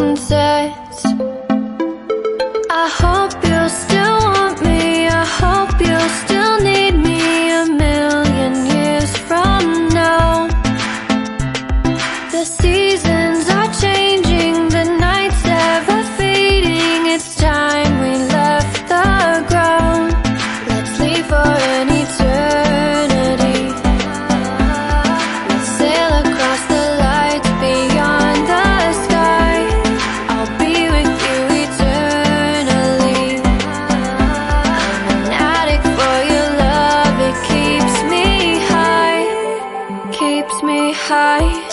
sunsets. I hope you'll still want me, I hope you'll still need me 1,000,000 years from now. The seasons are changing, the nights ever fading. It's time we left the ground. Let's leave for an eternity. Let's sail across the lights beyond the sky. I'll be with you eternally. I'm an addict for your love, it keeps me high, keeps me high.